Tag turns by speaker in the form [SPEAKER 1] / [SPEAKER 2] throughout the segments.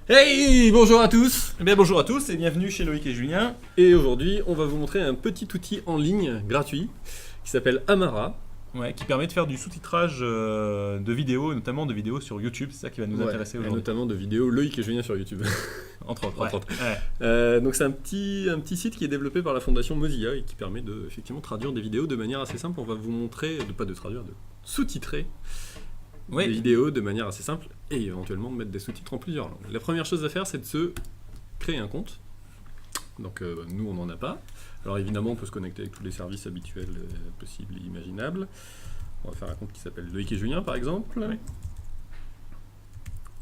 [SPEAKER 1] Hey, bonjour à tous!
[SPEAKER 2] Eh bien bonjour à tous et bienvenue chez Loïc et Julien.
[SPEAKER 1] Et aujourd'hui, on va vous montrer un petit outil en ligne gratuit qui s'appelle Amara.
[SPEAKER 2] Ouais, qui permet de faire du sous-titrage de vidéos, notamment de vidéos sur YouTube, c'est ça qui va nous intéresser
[SPEAKER 1] Et
[SPEAKER 2] aujourd'hui.
[SPEAKER 1] notamment de vidéos Loïc et Julien sur YouTube.
[SPEAKER 2] Entre autres.
[SPEAKER 1] Entre
[SPEAKER 2] Ouais.
[SPEAKER 1] autres.
[SPEAKER 2] Ouais.
[SPEAKER 1] Donc c'est un petit site qui est développé par la fondation Mozilla et qui permet de effectivement traduire des vidéos de manière assez simple. On va vous montrer, de sous-titrer des
[SPEAKER 2] Oui.
[SPEAKER 1] vidéos de manière assez simple et éventuellement de mettre des sous-titres en plusieurs langues. La première chose à faire, c'est de se créer un compte. Donc nous, on n'en a pas. Alors évidemment, on peut se connecter avec tous les services habituels possibles et imaginables. On va faire un compte qui s'appelle Loïc et Julien, par exemple.
[SPEAKER 2] Oui.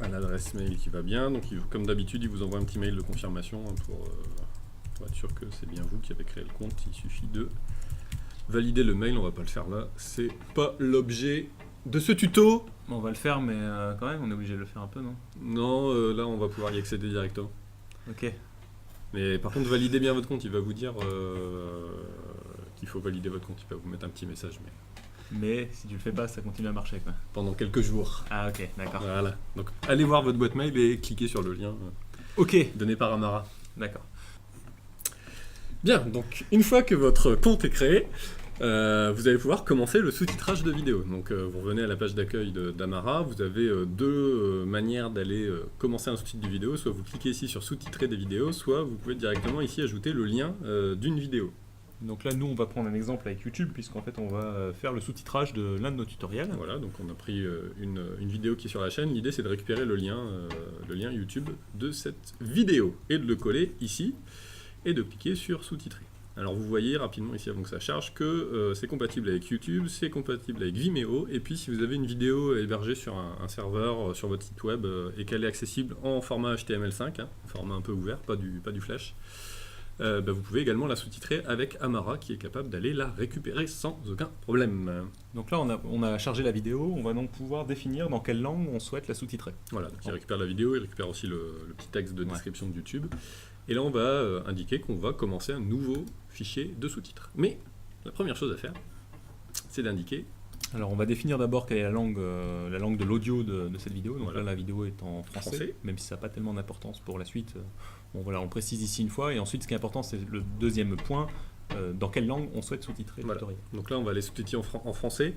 [SPEAKER 1] À l'adresse mail qui va bien. Donc comme d'habitude, il vous envoie un petit mail de confirmation pour être sûr que c'est bien vous qui avez créé le compte. Il suffit de valider le mail. On va pas le faire là. C'est pas l'objet de ce tuto.
[SPEAKER 2] On va le faire, mais quand même, on est obligé de le faire un peu, non?
[SPEAKER 1] Non, là, on va pouvoir y accéder directement.
[SPEAKER 2] Ok.
[SPEAKER 1] Mais par contre, validez bien votre compte. Il va vous dire qu'il faut valider votre compte. Il va vous mettre un petit message, mais
[SPEAKER 2] Mais si tu le fais pas, ça continue à marcher, quoi.
[SPEAKER 1] pendant quelques jours.
[SPEAKER 2] Ah ok, d'accord.
[SPEAKER 1] Voilà. Donc, allez voir votre boîte mail et cliquez sur le lien
[SPEAKER 2] Ok,
[SPEAKER 1] donné par Amara.
[SPEAKER 2] d'accord.
[SPEAKER 1] Bien, donc une fois que votre compte est créé, vous allez pouvoir commencer le sous-titrage de vidéos. Donc vous revenez à la page d'accueil d'Amara, vous avez deux manières d'aller commencer un sous-titre de vidéo. Soit vous cliquez ici sur sous-titrer des vidéos, soit vous pouvez directement ici ajouter le lien d'une vidéo.
[SPEAKER 2] Donc là, nous, on va prendre un exemple avec YouTube, puisqu'en fait, on va faire le sous-titrage de l'un de nos tutoriels.
[SPEAKER 1] Voilà, donc on a pris une vidéo qui est sur la chaîne. L'idée c'est de récupérer le lien YouTube de cette vidéo et de le coller ici et de cliquer sur sous-titrer. Alors vous voyez rapidement ici avant que ça charge que c'est compatible avec YouTube, c'est compatible avec Vimeo, et puis si vous avez une vidéo hébergée sur un serveur sur votre site web et qu'elle est accessible en format HTML5, un format un peu ouvert, pas du Flash, vous pouvez également la sous-titrer avec Amara qui est capable d'aller la récupérer sans aucun problème.
[SPEAKER 2] Donc là, on a chargé la vidéo, on va donc pouvoir définir dans quelle langue on souhaite la sous-titrer.
[SPEAKER 1] Voilà, donc il récupère la vidéo, il récupère aussi le petit texte de description de YouTube. Et là, on va indiquer qu'on va commencer un nouveau fichier de sous-titres. Mais la première chose à faire, c'est d'indiquer.
[SPEAKER 2] Alors on va définir d'abord quelle est la langue de l'audio de cette vidéo. Donc
[SPEAKER 1] Voilà.
[SPEAKER 2] là la vidéo est en français, même si ça n'a pas tellement d'importance pour la suite. Bon voilà, on précise ici une fois, et ensuite ce qui est important c'est le deuxième point, dans quelle langue on souhaite sous-titrer le
[SPEAKER 1] Voilà.
[SPEAKER 2] tutoriel.
[SPEAKER 1] Donc là, on va les sous-titrer en français,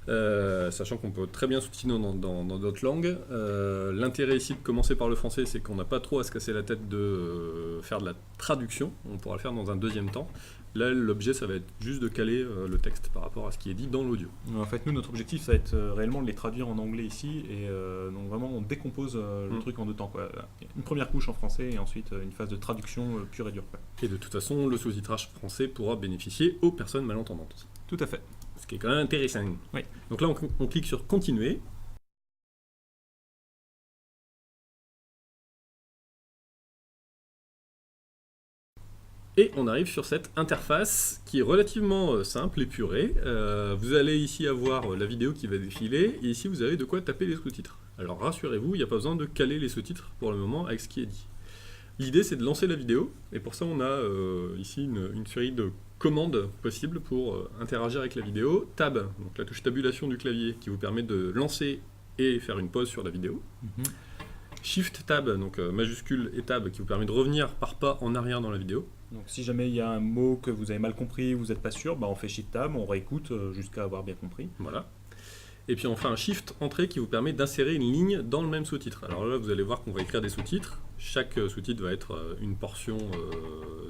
[SPEAKER 1] sachant qu'on peut très bien sous-titrer dans d'autres langues. L'intérêt ici de commencer par le français, c'est qu'on n'a pas trop à se casser la tête de faire de la traduction. On pourra le faire dans un deuxième temps. Là, l'objet, ça va être juste de caler le texte par rapport à ce qui est dit dans l'audio.
[SPEAKER 2] En fait, nous, notre objectif, ça va être réellement de les traduire en anglais ici, et donc vraiment, on décompose le truc en deux temps, quoi. Une première couche en français, et ensuite une phase de traduction pure et dure, quoi.
[SPEAKER 1] Et de toute façon, le sous-titrage français pourra bénéficier aux personnes malentendantes.
[SPEAKER 2] Tout à fait.
[SPEAKER 1] Ce qui est quand même intéressant.
[SPEAKER 2] Oui.
[SPEAKER 1] Donc là, on clique sur continuer. Et on arrive sur cette interface qui est relativement simple, épurée. Vous allez ici avoir la vidéo qui va défiler, et ici vous avez de quoi taper les sous-titres. Alors rassurez-vous, il n'y a pas besoin de caler les sous-titres pour le moment avec ce qui est dit. L'idée c'est de lancer la vidéo, et pour ça on a ici une série de commandes possibles pour interagir avec la vidéo. Tab, donc la touche tabulation du clavier qui vous permet de lancer et faire une pause sur la vidéo. Shift Tab, donc majuscule et Tab qui vous permet de revenir par pas en arrière dans la vidéo.
[SPEAKER 2] Donc si jamais il y a un mot que vous avez mal compris, vous n'êtes pas sûr, bah on fait Shift Tab, on réécoute jusqu'à avoir bien compris.
[SPEAKER 1] Voilà. Et puis enfin un Shift Entrée qui vous permet d'insérer une ligne dans le même sous-titre. Alors là vous allez voir qu'on va écrire des sous-titres. Chaque sous-titre va être une portion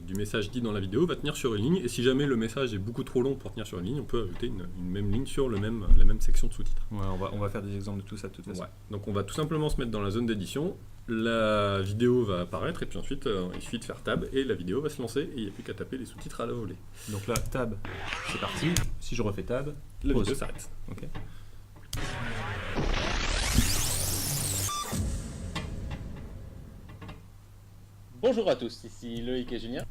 [SPEAKER 1] du message dit dans la vidéo, va tenir sur une ligne. Et si jamais le message est beaucoup trop long pour tenir sur une ligne, on peut ajouter une même ligne sur la même section de sous-titres.
[SPEAKER 2] Ouais, on va faire des exemples de tout ça de toute façon.
[SPEAKER 1] Ouais. Donc on va tout simplement se mettre dans la zone d'édition. La vidéo va apparaître et puis ensuite il suffit de faire tab et la vidéo va se lancer et il n'y a plus qu'à taper les sous-titres à la volée.
[SPEAKER 2] Donc là, Tab, c'est parti. Si je refais Tab,
[SPEAKER 1] La
[SPEAKER 2] pause.
[SPEAKER 1] vidéo s'arrête.
[SPEAKER 2] Ok.
[SPEAKER 3] Bonjour à tous, ici Loïc et Julien.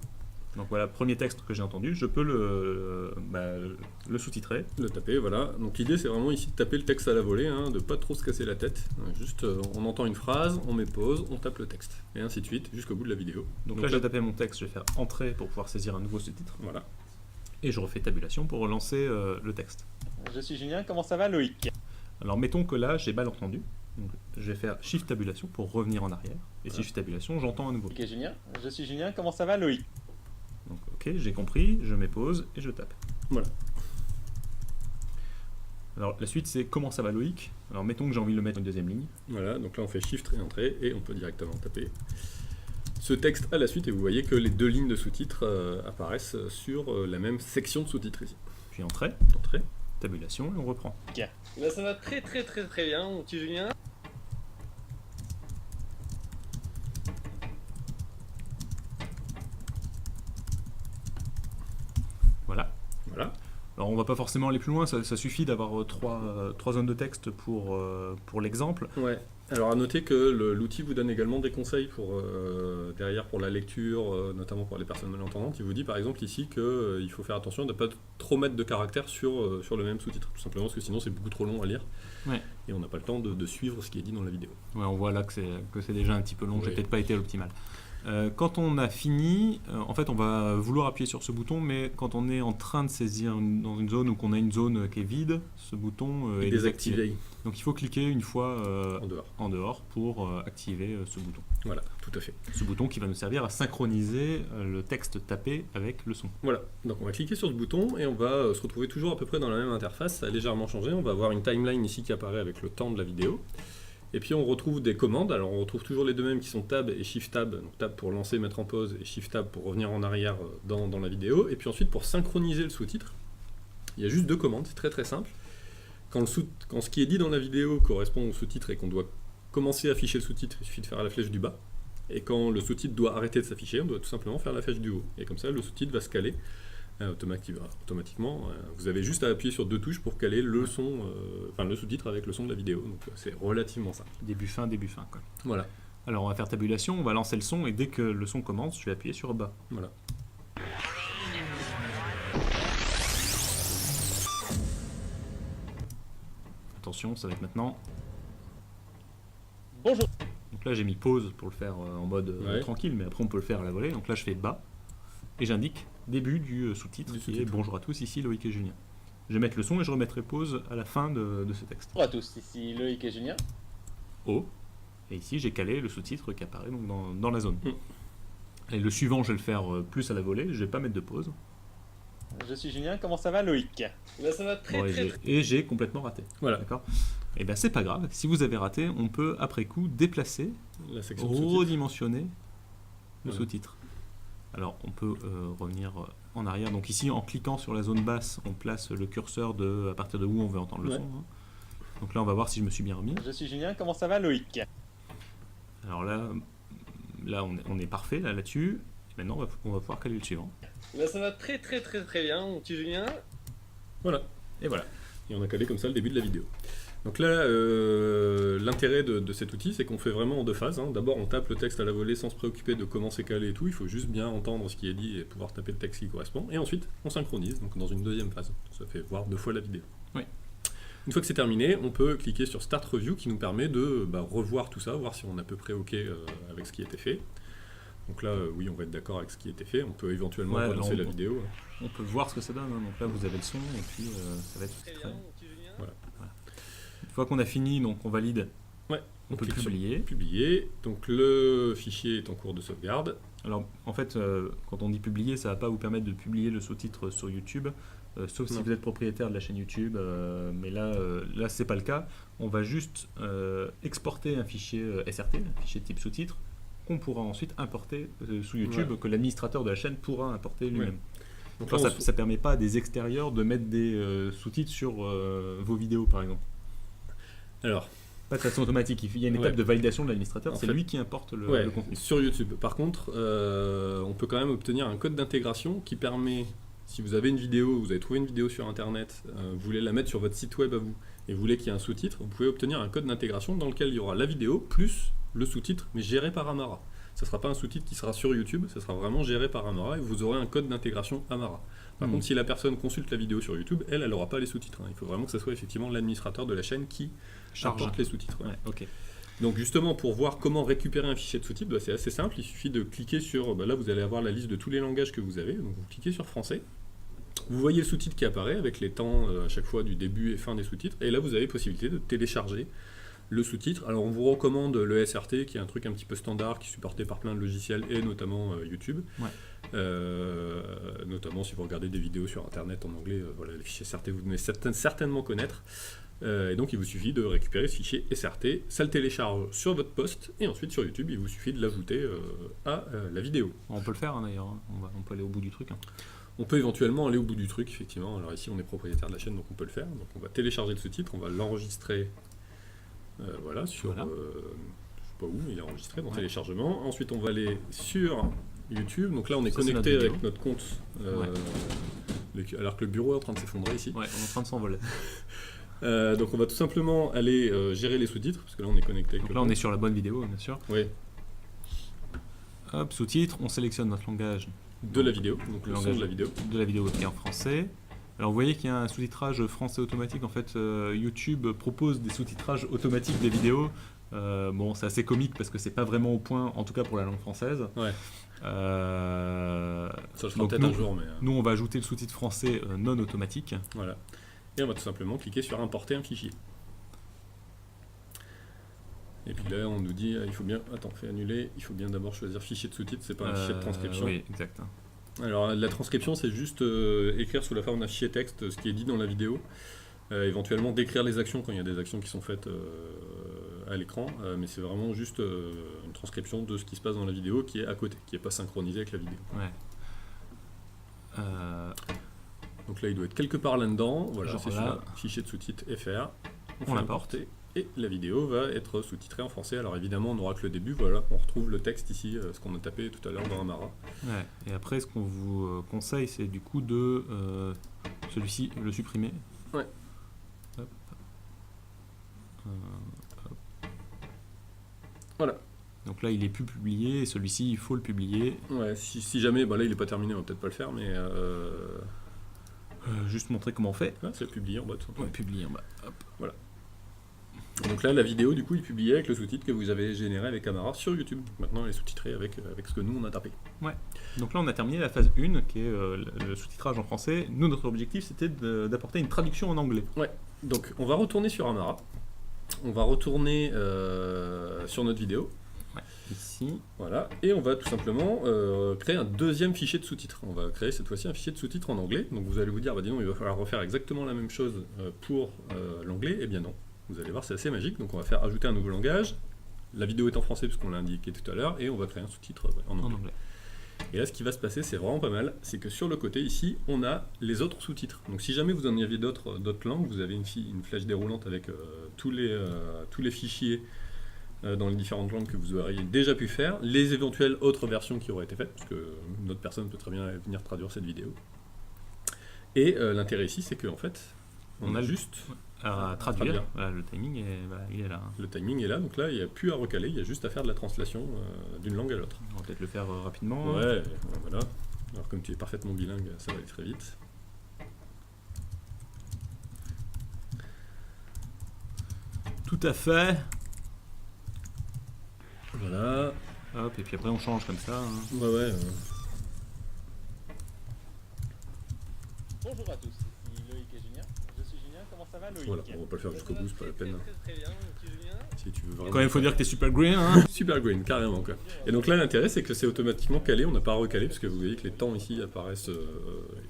[SPEAKER 2] Donc voilà, premier texte que j'ai entendu, je peux le sous-titrer.
[SPEAKER 1] Le taper, voilà. Donc l'idée c'est vraiment ici de taper le texte à la volée, hein, de pas trop se casser la tête. Juste on entend une phrase, on met pause, on tape le texte. Et ainsi de suite jusqu'au bout de la vidéo.
[SPEAKER 2] Donc là, j'ai tapé mon texte, je vais faire Entrée pour pouvoir saisir un nouveau sous-titre.
[SPEAKER 1] Voilà.
[SPEAKER 2] Et je refais tabulation pour relancer le texte.
[SPEAKER 3] Je suis Julien, comment ça va Loïc?
[SPEAKER 2] Alors mettons que là, j'ai mal entendu. Donc, je vais faire Shift tabulation pour revenir en arrière. Et si Shift tabulation, j'entends à nouveau.
[SPEAKER 3] Loïc et Julien. Je suis Julien, comment ça va Loïc?
[SPEAKER 2] Donc, ok, j'ai compris, je mets pause et je tape.
[SPEAKER 1] Voilà.
[SPEAKER 2] Alors, la suite, c'est comment ça va Loïc? Alors, mettons que j'ai envie de le mettre en deuxième ligne.
[SPEAKER 1] Voilà, donc là on fait Shift réentrée et on peut directement taper ce texte à la suite et vous voyez que les deux lignes de sous-titres apparaissent sur la même section de sous-titres ici.
[SPEAKER 2] Puis entrée,
[SPEAKER 1] Entrée.
[SPEAKER 2] tabulation et on reprend.
[SPEAKER 3] Là, ça va très bien, mon petit Julien.
[SPEAKER 2] Voilà.
[SPEAKER 1] Voilà.
[SPEAKER 2] Alors on va pas forcément aller plus loin, ça suffit d'avoir trois zones de texte pour l'exemple.
[SPEAKER 1] Ouais. Alors à noter que l'outil vous donne également des conseils pour derrière pour la lecture, notamment pour les personnes malentendantes. Il vous dit par exemple ici qu'il faut faire attention de ne pas trop mettre de caractères sur le même sous-titre, tout simplement parce que sinon c'est beaucoup trop long à lire. Ouais. Et on n'a pas le temps de suivre ce qui est dit dans la vidéo.
[SPEAKER 2] Ouais, on voit là que c'est déjà un petit peu long,
[SPEAKER 1] Oui.
[SPEAKER 2] j'ai peut-être pas été à l'optimal. Quand on a fini, en fait on va vouloir appuyer sur ce bouton, mais quand on est en train de saisir dans une zone ou qu'on a une zone qui est vide, ce bouton est désactivé. Donc il faut cliquer une fois en dehors pour activer ce bouton.
[SPEAKER 1] Voilà, tout à fait.
[SPEAKER 2] Ce bouton qui va nous servir à synchroniser le texte tapé avec le son.
[SPEAKER 1] Voilà, donc on va cliquer sur ce bouton et on va se retrouver toujours à peu près dans la même interface. Ça a légèrement changé, on va avoir une timeline ici qui apparaît avec le temps de la vidéo. Et puis on retrouve des commandes, alors on retrouve toujours les deux mêmes qui sont Tab et Shift Tab, donc Tab pour lancer, mettre en pause et Shift Tab pour revenir en arrière dans la vidéo. Et puis ensuite pour synchroniser le sous-titre, il y a juste deux commandes, c'est très très simple. Quand ce qui est dit dans la vidéo correspond au sous-titre et qu'on doit commencer à afficher le sous-titre, il suffit de faire la flèche du bas. Et quand le sous-titre doit arrêter de s'afficher, on doit tout simplement faire la flèche du haut. Et comme ça, le sous-titre va se caler automatiquement. Vous avez juste à appuyer sur deux touches pour caler le son, le sous-titre avec le son de la vidéo. Donc c'est relativement simple.
[SPEAKER 2] Début fin quoi.
[SPEAKER 1] Voilà.
[SPEAKER 2] Alors on va faire tabulation, on va lancer le son et dès que le son commence, je vais appuyer sur bas.
[SPEAKER 1] Voilà.
[SPEAKER 2] Attention, ça va être maintenant.
[SPEAKER 3] Bonjour.
[SPEAKER 2] Donc là j'ai mis pause pour le faire en mode tranquille, mais après on peut le faire à la volée. Donc là je fais bas et j'indique début du sous-titre qui est bonjour à tous, ici Loïc et Julien. Je vais mettre le son et je remettrai pause à la fin de ce texte.
[SPEAKER 3] Bonjour à tous, ici Loïc et Julien.
[SPEAKER 2] Oh. Et ici j'ai calé le sous-titre qui apparaît donc dans la zone. Et le suivant je vais le faire plus à la volée, je vais pas mettre de pause.
[SPEAKER 3] Je suis Julien, comment ça va Loïc? Là ça va très bien.
[SPEAKER 2] Et j'ai complètement raté.
[SPEAKER 1] Voilà.
[SPEAKER 2] D'accord. Et bien c'est pas grave, si vous avez raté, on peut après coup déplacer,
[SPEAKER 1] la section
[SPEAKER 2] redimensionner le sous-titre. Alors on peut revenir en arrière. Donc ici en cliquant sur la zone basse, on place le curseur à partir de où on veut entendre le son. Hein. Donc là on va voir si je me suis bien remis.
[SPEAKER 3] Je suis Julien, comment ça va Loïc?
[SPEAKER 2] Alors là on est parfait là-dessus. Maintenant on va pouvoir caler le suivant.
[SPEAKER 3] Là ça va très bien, mon petit Julien.
[SPEAKER 1] Voilà. Et voilà. Et on a calé comme ça le début de la vidéo. Donc là, l'intérêt de cet outil, c'est qu'on fait vraiment en deux phases. Hein. D'abord, on tape le texte à la volée sans se préoccuper de comment c'est calé et tout. Il faut juste bien entendre ce qui est dit et pouvoir taper le texte qui correspond. Et ensuite, on synchronise, donc dans une deuxième phase. Ça fait voir deux fois la vidéo.
[SPEAKER 2] Oui.
[SPEAKER 1] Une fois que c'est terminé, on peut cliquer sur Start Review qui nous permet de revoir tout ça, voir si on est à peu près OK avec ce qui a été fait. Donc là, oui, on va être d'accord avec ce qui a été fait. On peut éventuellement relancer la vidéo.
[SPEAKER 2] On peut voir ce que ça donne. Hein. Donc là, vous avez le son et puis ça va être très...
[SPEAKER 1] Voilà.
[SPEAKER 2] Une fois qu'on a fini, donc on valide.
[SPEAKER 1] Ouais.
[SPEAKER 2] On peut publier.
[SPEAKER 1] Publier. Donc le fichier est en cours de sauvegarde.
[SPEAKER 2] Alors en fait, quand on dit publier, ça ne va pas vous permettre de publier le sous-titre sur YouTube, sauf si vous êtes propriétaire de la chaîne YouTube. Mais là c'est pas le cas. On va juste exporter un fichier SRT, un fichier de type sous-titre, qu'on pourra ensuite importer sous YouTube, que l'administrateur de la chaîne pourra importer lui-même. Donc là, ça ne permet pas à des extérieurs de mettre des sous-titres sur vos vidéos, par exemple.
[SPEAKER 1] Alors,
[SPEAKER 2] pas de façon automatique, il y a une étape de validation de l'administrateur, c'est lui qui importe le contenu.
[SPEAKER 1] Sur YouTube. Par contre, on peut quand même obtenir un code d'intégration qui permet, si vous avez une vidéo, vous avez trouvé une vidéo sur Internet, vous voulez la mettre sur votre site web à vous, et vous voulez qu'il y ait un sous-titre, vous pouvez obtenir un code d'intégration dans lequel il y aura la vidéo plus le sous-titre, mais géré par Amara. Ça ne sera pas un sous-titre qui sera sur YouTube, ça sera vraiment géré par Amara, et vous aurez un code d'intégration Amara. Par contre, si la personne consulte la vidéo sur YouTube, elle n'aura pas les sous-titres. Hein. Il faut vraiment que ce soit effectivement l'administrateur de la chaîne qui importe les sous-titres. Ouais.
[SPEAKER 2] Okay.
[SPEAKER 1] Donc justement, pour voir comment récupérer un fichier de sous-titres, c'est assez simple. Il suffit de cliquer sur... là, vous allez avoir la liste de tous les langages que vous avez. Donc vous cliquez sur français. Vous voyez le sous-titre qui apparaît avec les temps à chaque fois du début et fin des sous-titres. Et là, vous avez possibilité de télécharger Le sous-titre, alors on vous recommande le SRT, qui est un truc un petit peu standard, qui est supporté par plein de logiciels, et notamment YouTube.
[SPEAKER 2] Ouais.
[SPEAKER 1] Notamment si vous regardez des vidéos sur Internet en anglais, voilà, les fichiers SRT, vous devez certainement connaître. Et donc il vous suffit de récupérer ce fichier SRT, ça le télécharge sur votre poste, et ensuite sur YouTube, il vous suffit de l'ajouter à la vidéo.
[SPEAKER 2] On peut le faire d'ailleurs, hein. On peut aller au bout du truc. Hein.
[SPEAKER 1] On peut éventuellement aller au bout du truc, effectivement. Alors ici, on est propriétaire de la chaîne, donc on peut le faire. Donc on va télécharger le sous-titre, on va l'enregistrer, voilà, sur...
[SPEAKER 2] Voilà.
[SPEAKER 1] je sais pas où, il est enregistré dans téléchargement. Ensuite, on va aller sur YouTube. Donc là, on est
[SPEAKER 2] Ça, c'est
[SPEAKER 1] connecté
[SPEAKER 2] notre
[SPEAKER 1] avec
[SPEAKER 2] vidéo.
[SPEAKER 1] notre compte, alors que le bureau est en train de s'effondrer ici.
[SPEAKER 2] Ouais, on est en train de s'envoler.
[SPEAKER 1] Donc on va tout simplement aller gérer les sous-titres, parce que là, on est connecté avec
[SPEAKER 2] Donc
[SPEAKER 1] le
[SPEAKER 2] là, on
[SPEAKER 1] compte.
[SPEAKER 2] est sur la bonne vidéo, bien sûr.
[SPEAKER 1] Oui,
[SPEAKER 2] Hop, sous-titres, on sélectionne notre langage
[SPEAKER 1] de la vidéo, donc le son
[SPEAKER 2] langage
[SPEAKER 1] de la vidéo.
[SPEAKER 2] de la vidéo qui est en français. Alors vous voyez qu'il y a un sous-titrage français automatique. En fait, YouTube propose des sous-titrages automatiques des vidéos. Bon, c'est assez comique parce que c'est pas vraiment au point, en tout cas pour la langue française.
[SPEAKER 1] Ouais. Ça le fera
[SPEAKER 2] donc
[SPEAKER 1] peut-être un jour, mais...
[SPEAKER 2] Nous, on va ajouter le sous-titre français non automatique.
[SPEAKER 1] Voilà. Et on va tout simplement cliquer sur importer un fichier. Et puis là, on nous dit, il faut bien... Attends, fais annuler. Il faut bien d'abord choisir fichier de sous-titres, c'est pas un fichier de transcription.
[SPEAKER 2] Oui, exact.
[SPEAKER 1] Alors, la transcription, c'est juste écrire sous la forme d'un fichier texte ce qui est dit dans la vidéo. Éventuellement décrire les actions quand il y a des actions qui sont faites à l'écran. Mais c'est vraiment juste une transcription de ce qui se passe dans la vidéo qui est à côté, qui n'est pas synchronisé avec la vidéo.
[SPEAKER 2] Ouais.
[SPEAKER 1] Donc là, il doit être quelque part là-dedans. Voilà,
[SPEAKER 2] Genre
[SPEAKER 1] c'est
[SPEAKER 2] là.
[SPEAKER 1] celui-là. Fichier de sous-titres FR.
[SPEAKER 2] On
[SPEAKER 1] fait
[SPEAKER 2] l'importe.
[SPEAKER 1] importer. Et la vidéo va être sous-titrée en français. Alors évidemment, on n'aura que le début. Voilà, on retrouve le texte ici, ce qu'on a tapé tout à l'heure dans Amara.
[SPEAKER 2] Ouais. Et après, ce qu'on vous conseille, c'est du coup de celui-ci, le supprimer.
[SPEAKER 1] Ouais.
[SPEAKER 2] Hop. Hop.
[SPEAKER 1] Voilà.
[SPEAKER 2] Donc là, il est plus publié, et celui-ci, il faut le publier.
[SPEAKER 1] Ouais, si jamais, bah là il n'est pas terminé, on va peut-être pas le faire, mais
[SPEAKER 2] Juste montrer comment on fait.
[SPEAKER 1] là, c'est publié en bas tout simplement.
[SPEAKER 2] Ouais, publier en bas. Hop.
[SPEAKER 1] Donc là, la vidéo, du coup, il est publié avec le sous-titre que vous avez généré avec Amara sur YouTube. Donc maintenant, elle est sous-titrée avec ce que nous, on a tapé.
[SPEAKER 2] Donc là, on a terminé la phase 1, qui est le sous-titrage en français. Nous, notre objectif, c'était d'apporter une traduction en anglais.
[SPEAKER 1] Donc, on va retourner sur Amara. On va retourner sur notre vidéo.
[SPEAKER 2] Ici.
[SPEAKER 1] Voilà. Et on va tout simplement créer un deuxième fichier de sous-titres. On va créer cette fois-ci un fichier de sous-titres en anglais. Donc vous allez vous dire, bah dis donc, il va falloir refaire exactement la même chose pour l'anglais. Eh bien non. Vous allez voir, c'est assez magique. Donc on va faire ajouter un nouveau langage. La vidéo est en français puisqu'on l'a indiqué tout à l'heure. Et on va créer un sous-titre en
[SPEAKER 2] En
[SPEAKER 1] anglais.
[SPEAKER 2] anglais.
[SPEAKER 1] Et là, ce qui va se passer, c'est vraiment pas mal. C'est que sur le côté ici, on a les autres sous-titres. Donc si jamais vous en aviez d'autres langues, vous avez une flèche déroulante avec tous les fichiers dans les différentes langues que vous auriez déjà pu faire, les éventuelles autres versions qui auraient été faites, parce que une autre personne peut très bien venir traduire cette vidéo. Et l'intérêt ici, c'est qu'en fait, on a juste
[SPEAKER 2] À traduire. Voilà, le timing, il est là.
[SPEAKER 1] le timing est là, donc là, il n'y a plus à recaler, il y a juste à faire de la translation d'une langue à l'autre.
[SPEAKER 2] On va peut-être le faire rapidement.
[SPEAKER 1] Ouais, voilà. Alors comme tu es parfaitement bilingue, ça va aller très vite.
[SPEAKER 2] Tout à fait.
[SPEAKER 1] Voilà.
[SPEAKER 2] Hop, et puis après, on change comme ça. Hein.
[SPEAKER 1] Ouais.
[SPEAKER 3] Bonjour à tous, ici Loïc et Julien. Je suis Julien, comment ça va Loïc?
[SPEAKER 1] Voilà, on va pas le faire jusqu'au bout, c'est pas la peine.
[SPEAKER 3] Très bien, mon petit Julien.
[SPEAKER 1] Si tu veux vraiment.
[SPEAKER 2] Quand même, il faut dire que t'es super green. Hein.
[SPEAKER 1] Super green, carrément quoi. Et donc là l'intérêt c'est que c'est automatiquement calé, on n'a pas à recaler parce que vous voyez que les temps ici apparaissent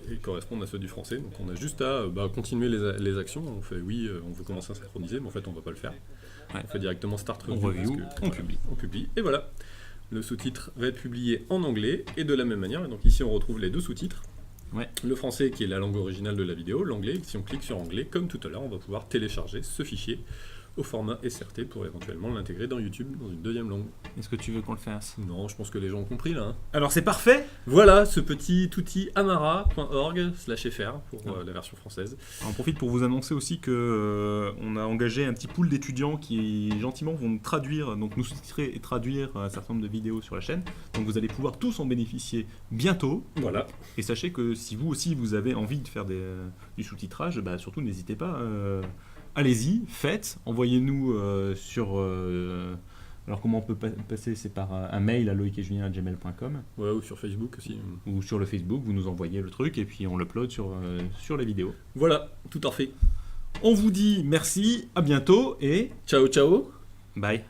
[SPEAKER 1] et correspondent à ceux du français. Donc on a juste à continuer les actions. On fait oui, on veut commencer à synchroniser, mais en fait on va pas le faire.
[SPEAKER 2] Ouais.
[SPEAKER 1] On fait directement start
[SPEAKER 2] On
[SPEAKER 1] review.
[SPEAKER 2] review,
[SPEAKER 1] parce que,
[SPEAKER 2] on
[SPEAKER 1] voilà,
[SPEAKER 2] publie.
[SPEAKER 1] On publie et voilà. Le sous-titre va être publié en anglais et de la même manière. Et donc ici on retrouve les deux sous-titres.
[SPEAKER 2] Ouais.
[SPEAKER 1] Le français qui est la langue originale de la vidéo, l'anglais. Si on clique sur anglais, comme tout à l'heure, on va pouvoir télécharger ce fichier au format SRT pour éventuellement l'intégrer dans YouTube dans une deuxième langue.
[SPEAKER 2] Est-ce que tu veux qu'on le fasse?
[SPEAKER 1] Non, je pense que les gens ont compris là. Hein.
[SPEAKER 2] Alors, c'est parfait.
[SPEAKER 1] Voilà ce petit outil amara.org/fr pour la version française.
[SPEAKER 2] On profite pour vous annoncer aussi que on a engagé un petit pool d'étudiants qui gentiment vont traduire, donc nous sous-titrer et traduire un certain nombre de vidéos sur la chaîne. Donc vous allez pouvoir tous en bénéficier bientôt.
[SPEAKER 1] Voilà.
[SPEAKER 2] Et sachez que si vous aussi vous avez envie de faire du sous-titrage, bah, surtout n'hésitez pas. Allez-y, faites, envoyez-nous sur... alors comment on peut passer? C'est par un mail à loïc-et-julien@gmail.com
[SPEAKER 1] Ouais, ou sur Facebook aussi.
[SPEAKER 2] ou sur le Facebook, vous nous envoyez le truc et puis on l'upload sur les vidéos.
[SPEAKER 1] Voilà, tout en fait.
[SPEAKER 2] On vous dit merci, à bientôt et
[SPEAKER 1] Ciao, ciao.
[SPEAKER 2] bye.